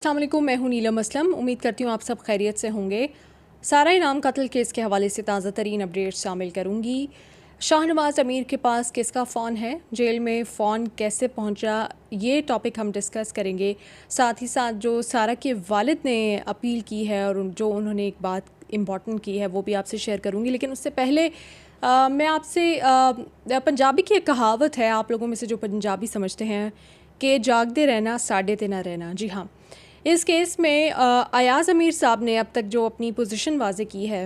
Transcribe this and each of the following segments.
अस्सलाम वालेकुम, मैं हूं नीलम असलम। उम्मीद करती हूँ आप सब खैरियत से होंगे। सारा इनाम कत्ल केस के हवाले से ताज़ा तरीन अपडेट शामिल करूँगी। शाहनवाज अमीर के पास किसका फ़ोन है, जेल में फ़ोन कैसे पहुँचा, ये टॉपिक हम डिस्कस करेंगे। साथ ही साथ जो सारा के वालिद ने अपील की है और जो उन्होंने एक बात इम्पॉर्टेंट की है वो भी आपसे शेयर करूँगी। लेकिन उससे पहले मैं आपसे पंजाबी की एक कहावत है, आप लोगों में से जो पंजाबी समझते हैं, कि जागते रहना साढ़े ते ना रहना। जी हाँ, इस केस में अयाज़ अमीर साहब ने अब तक जो अपनी पोजीशन वाज़े की है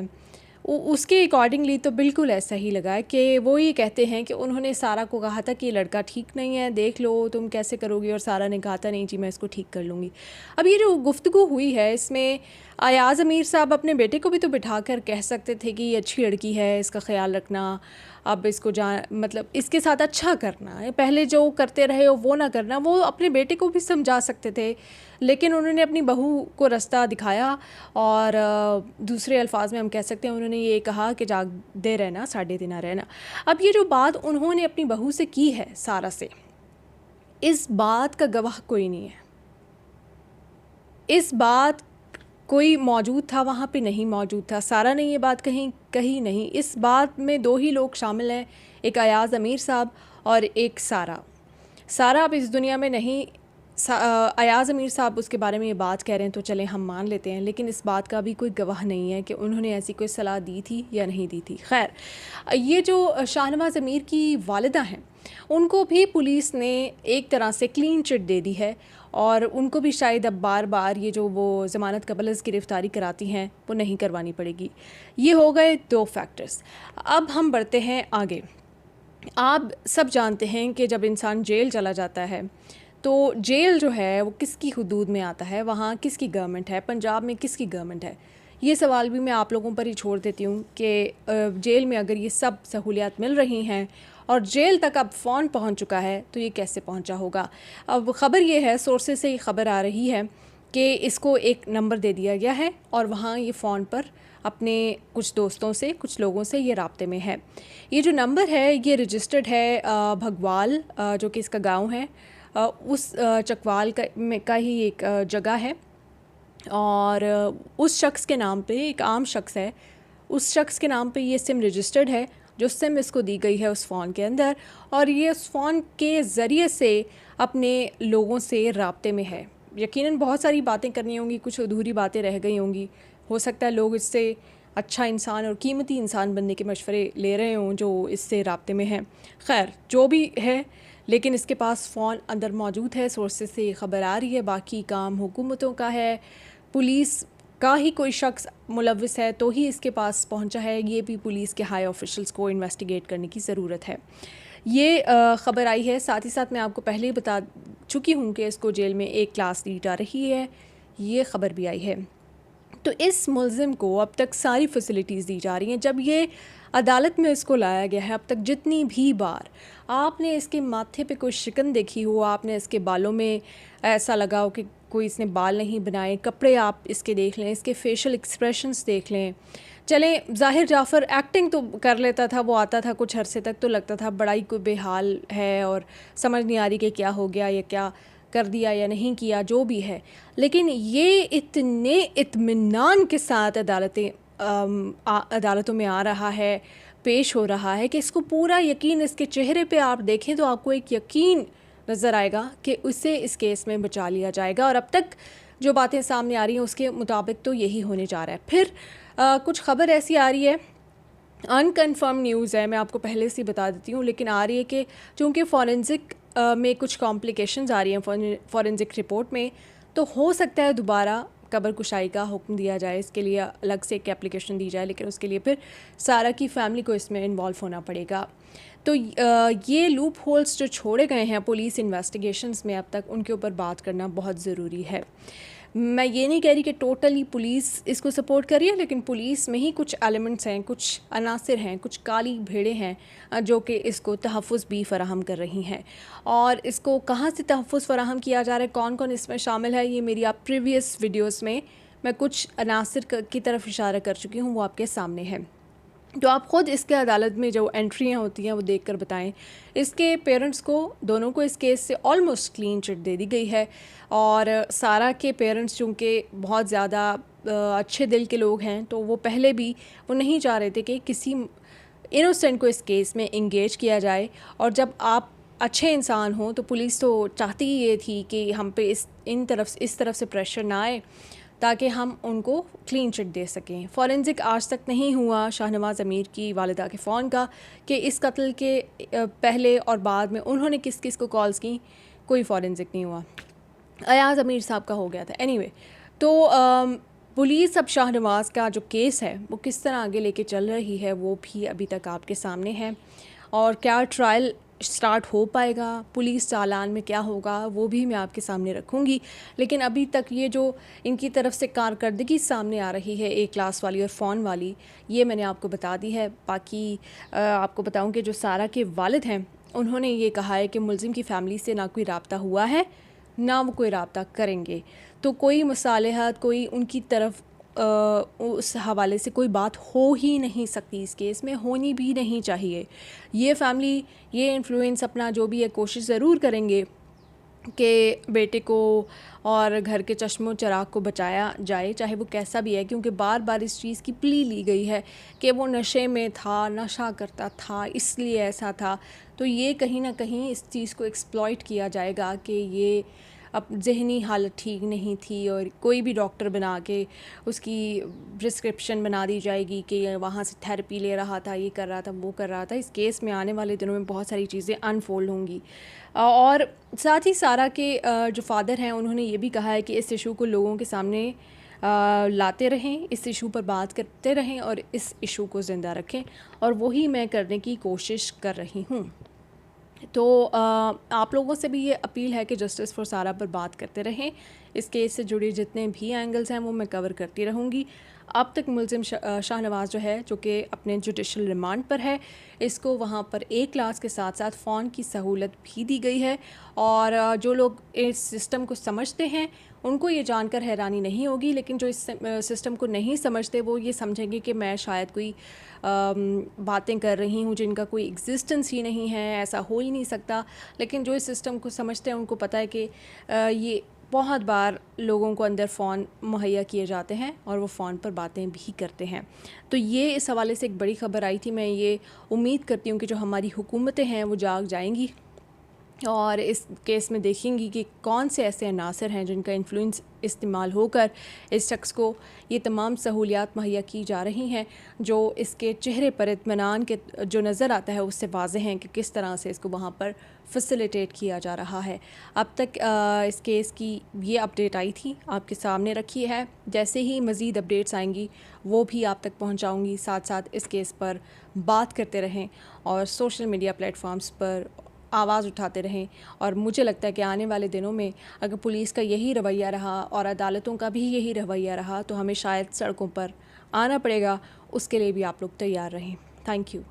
उसके अकॉर्डिंगली तो बिल्कुल ऐसा ही लगा है कि वो ये कहते हैं कि उन्होंने सारा को कहा था कि ये लड़का ठीक नहीं है, देख लो तुम कैसे करोगी, और सारा ने कहा था नहीं जी मैं इसको ठीक कर लूँगी। अब ये जो गुफ्तगू हुई है इसमें अयाज़ अमीर साहब अपने बेटे को भी तो बिठा कर कह सकते थे कि ये अच्छी लड़की है, इसका ख्याल रखना, अब इसको मतलब इसके साथ अच्छा करना है, पहले जो करते रहे हो वो ना करना, वो अपने बेटे को भी समझा सकते थे। लेकिन उन्होंने अपनी बहू को रास्ता दिखाया और दूसरे अल्फाज में हम कह सकते हैं उन्होंने ये कहा कि जागते रहना साढ़े दिन ना रहना। अब ये जो बात उन्होंने अपनी बहू से की है सारा से, इस बात का गवाह कोई नहीं है। इस बात कोई मौजूद था वहाँ पे, नहीं मौजूद था। सारा ने ये बात कही नहीं। इस बात में दो ही लोग शामिल हैं, एक अयाज़ अमीर साहब और एक सारा। सारा अब इस दुनिया में नहीं, अयाज़ अमीर साहब उसके बारे में ये बात कह रहे हैं तो चलें हम मान लेते हैं, लेकिन इस बात का भी कोई गवाह नहीं है कि उन्होंने ऐसी कोई सलाह दी थी या नहीं दी थी। खैर, ये जो शाहनवाज अमीर की वालिदा हैं उनको भी पुलिस ने एक तरह से क्लीन चिट दे दी है और उनको भी शायद अब बार बार ये जो वो ज़मानत कबल गिरफ़्तारी कराती हैं वो नहीं करवानी पड़ेगी। ये हो गए दो फैक्टर्स। अब हम बढ़ते हैं आगे। आप सब जानते हैं कि जब इंसान जेल चला जाता है तो जेल जो है वो किसकी हुदूद में आता है, वहाँ किसकी गवर्नमेंट है, पंजाब में किसकी गवर्नमेंट है। ये सवाल भी मैं आप लोगों पर ही छोड़ देती हूँ कि जेल में अगर ये सब सहूलियात मिल रही हैं और जेल तक अब फ़ोन पहुँच चुका है तो ये कैसे पहुँचा होगा। अब ख़बर ये है, सोर्सेज से ही ख़बर आ रही है कि इसको एक नंबर दे दिया गया है और वहाँ ये फ़ोन पर अपने कुछ दोस्तों से, कुछ लोगों से ये राब्ते में है। ये जो नंबर है ये रजिस्टर्ड है भगवाल, जो कि इसका गांव है, उस चकवाल का ही एक जगह है और उस शख्स के नाम पे, एक आम शख्स है, उस शख्स के नाम पे ये सिम रजिस्टर्ड है, जो सिम इसको दी गई है उस फ़ोन के अंदर, और ये उस फ़ोन के ज़रिए से अपने लोगों से राब्ते में है। यकीनन बहुत सारी बातें करनी होंगी, कुछ अधूरी बातें रह गई होंगी, हो सकता है लोग इससे अच्छा इंसान और कीमती इंसान बनने के मशवरे ले रहे हों जो इससे राब्ते में हैं। खैर जो भी है, लेकिन इसके पास फ़ोन अंदर मौजूद है, सोर्सेज से ख़बर आ रही है। बाकी काम हुकूमतों का है, पुलिस का ही कोई शख्स मुलव्विस है तो ही इसके पास पहुंचा है, ये भी पुलिस के हाई ऑफिशल्स को इन्वेस्टिगेट करने की ज़रूरत है। ये ख़बर आई है। साथ ही साथ मैं आपको पहले ही बता चुकी हूँ कि इसको जेल में एक क्लास दी जा रही है, ये ख़बर भी आई है। तो इस मुलज़िम को अब तक सारी फैसिलिटीज़ दी जा रही हैं। जब ये अदालत में इसको लाया गया है, अब तक जितनी भी बार आपने इसके माथे पे कोई शिकन देखी हो, आपने इसके बालों में ऐसा लगा हो कि कोई इसने बाल नहीं बनाए, कपड़े आप इसके देख लें, इसके फेशियल एक्सप्रेशंस देख लें। चलें, ज़ाहिर जाफ़र एक्टिंग तो कर लेता था, वो आता था कुछ अरसे तक तो लगता था बड़ा ही कोई बेहाल है और समझ नहीं आ रही कि क्या हो गया या क्या कर दिया या नहीं किया, जो भी है। लेकिन ये इतने इत्मीनान के साथ अदालतों में आ रहा है, पेश हो रहा है कि इसको पूरा यकीन, इसके चेहरे पे आप देखें तो आपको एक यकीन नज़र आएगा कि उसे इस केस में बचा लिया जाएगा। और अब तक जो बातें सामने आ रही हैं उसके मुताबिक तो यही होने जा रहा है। फिर कुछ ख़बर ऐसी आ रही है, अनकन्फर्म न्यूज़ है, मैं आपको पहले से बता देती हूँ, लेकिन आ रही है कि चूँकि फॉरेंसिक में कुछ कॉम्प्लिकेशंस आ रही हैं फॉरेंसिक रिपोर्ट में, तो हो सकता है दोबारा कब्र कुशाई का हुक्म दिया जाए, इसके लिए अलग से एक एप्लीकेशन दी जाए, लेकिन उसके लिए फिर सारा की फैमिली को इसमें इन्वॉल्व होना पड़ेगा। तो ये लूप होल्स जो छोड़े गए हैं पुलिस इन्वेस्टिगेशंस में अब तक, उनके ऊपर बात करना बहुत ज़रूरी है। मैं ये नहीं कह रही कि टोटली पुलिस इसको सपोर्ट कर रही है, लेकिन पुलिस में ही कुछ एलिमेंट्स हैं, कुछ अनासिर हैं, कुछ काली भेड़ें हैं जो कि इसको तहफ़्फ़ुज़ भी फ़राहम कर रही हैं। और इसको कहाँ से तहफ़्फ़ुज़ फ़राहम किया जा रहा है, कौन कौन इसमें शामिल है, ये मेरी आप प्रीवियस वीडियोज़ में मैं कुछ अनासिर की तरफ इशारा कर चुकी हूँ, वो आपके सामने है। तो आप ख़ुद इसके अदालत में जो एंट्रियाँ होती हैं वो देखकर बताएं। इसके पेरेंट्स को, दोनों को इस केस से ऑलमोस्ट क्लीन चिट दे दी गई है। और सारा के पेरेंट्स चूँकि बहुत ज़्यादा अच्छे दिल के लोग हैं, तो वो पहले भी वो नहीं चाह रहे थे कि किसी इनोसेंट को इस केस में इंगेज किया जाए। और जब आप अच्छे इंसान हो तो पुलिस तो चाहती ही ये थी कि हम पे इस तरफ से प्रेशर ना आए, ताकि हम उनको क्लीन चिट दे सकें। फॉरेंसिक आज तक नहीं हुआ शाहनवाज़ अमीर की वालिदा के फ़ोन का कि इस कत्ल के पहले और बाद में उन्होंने किस किस को कॉल्स की, कोई फॉरेंसिक नहीं हुआ। अयाज़ अमीर साहब का हो गया था। एनीवे, तो पुलिस अब शाहनवाज़ का जो केस है वो किस तरह आगे लेके चल रही है वो भी अभी तक आपके सामने है। और क्या ट्रायल स्टार्ट हो पाएगा, पुलिस चालान में क्या होगा, वो भी मैं आपके सामने रखूँगी। लेकिन अभी तक ये जो इनकी तरफ से कारकर्दगी सामने आ रही है ए क्लास वाली और फ़ोन वाली, ये मैंने आपको बता दी है। बाकी आपको बताऊँ कि जो सारा के वालिद हैं उन्होंने ये कहा है कि मुलज़िम की फ़ैमिली से ना कोई राब्ता हुआ है, ना वो कोई राब्ता करेंगे। तो कोई मुसालहत, कोई उनकी तरफ उस हवाले से कोई बात हो ही नहीं सकती, इस केस में होनी भी नहीं चाहिए। ये फैमिली, ये इन्फ्लुएंस अपना जो भी है कोशिश ज़रूर करेंगे कि बेटे को और घर के चश्मो चराग को बचाया जाए, चाहे वो कैसा भी है। क्योंकि बार बार इस चीज़ की प्ली ली गई है कि वो नशे में था, नशा करता था, इसलिए ऐसा था। तो ये कहीं ना कहीं इस चीज़ को एक्सप्लॉइट किया जाएगा कि ये अब ज़हनी हालत ठीक नहीं थी और कोई भी डॉक्टर बना के उसकी प्रिस्क्रिप्शन बना दी जाएगी कि वहाँ से थेरेपी ले रहा था, ये कर रहा था, वो कर रहा था। इस केस में आने वाले दिनों में बहुत सारी चीज़ें अनफोल्ड होंगी। और साथ ही सारा के जो फादर हैं उन्होंने ये भी कहा है कि इस इशू को लोगों के सामने लाते रहें, इस इशू पर बात करते रहें और इस इशू को ज़िंदा रखें, और वही मैं करने की कोशिश कर रही हूँ। तो आप लोगों से भी ये अपील है कि जस्टिस फॉर सारा पर बात करते रहें। इस केस से जुड़े जितने भी एंगल्स हैं वो मैं कवर करती रहूँगी। अब तक मुलज़िम शाहनवाज़ जो है, जो कि अपने जुडिशल रिमांड पर है, इसको वहाँ पर ए क्लास के साथ साथ फ़ोन की सहूलत भी दी गई है। और जो लोग इस सिस्टम को समझते हैं उनको ये जानकर हैरानी नहीं होगी, लेकिन जो इस सिस्टम को नहीं समझते वो ये समझेंगे कि मैं शायद कोई बातें कर रही हूँ जिनका कोई एग्जिस्टेंस ही नहीं है, ऐसा हो ही नहीं सकता। लेकिन जो इस सिस्टम को समझते हैं उनको पता है कि ये बहुत बार लोगों को अंदर फ़ोन मुहैया किए जाते हैं और वो फ़ोन पर बातें भी करते हैं। तो ये इस हवाले से एक बड़ी ख़बर आई थी। मैं ये उम्मीद करती हूँ कि जो हमारी हुकूमतें हैं वो जाग जाएंगी और इस केस में देखेंगी कि कौन से ऐसे अनासर हैं जिनका इन्फ्लुएंस इस्तेमाल होकर इस शख्स को ये तमाम सहूलियात मुहैया की जा रही हैं, जो इसके चेहरे पर इत्मीनान के जो नज़र आता है उससे वाज़ेह हैं कि किस तरह से इसको वहाँ पर फैसिलिटेट किया जा रहा है। अब तक इस केस की ये अपडेट आई थी, आपके सामने रखी है। जैसे ही मज़ीद अपडेट्स आएंगी वो भी आप तक पहुँचाऊँगी। साथ साथ इस केस पर बात करते रहें और सोशल मीडिया प्लेटफॉर्म्स पर आवाज़ उठाते रहें। और मुझे लगता है कि आने वाले दिनों में अगर पुलिस का यही रवैया रहा और अदालतों का भी यही रवैया रहा तो हमें शायद सड़कों पर आना पड़ेगा। उसके लिए भी आप लोग तैयार रहें। Thank you.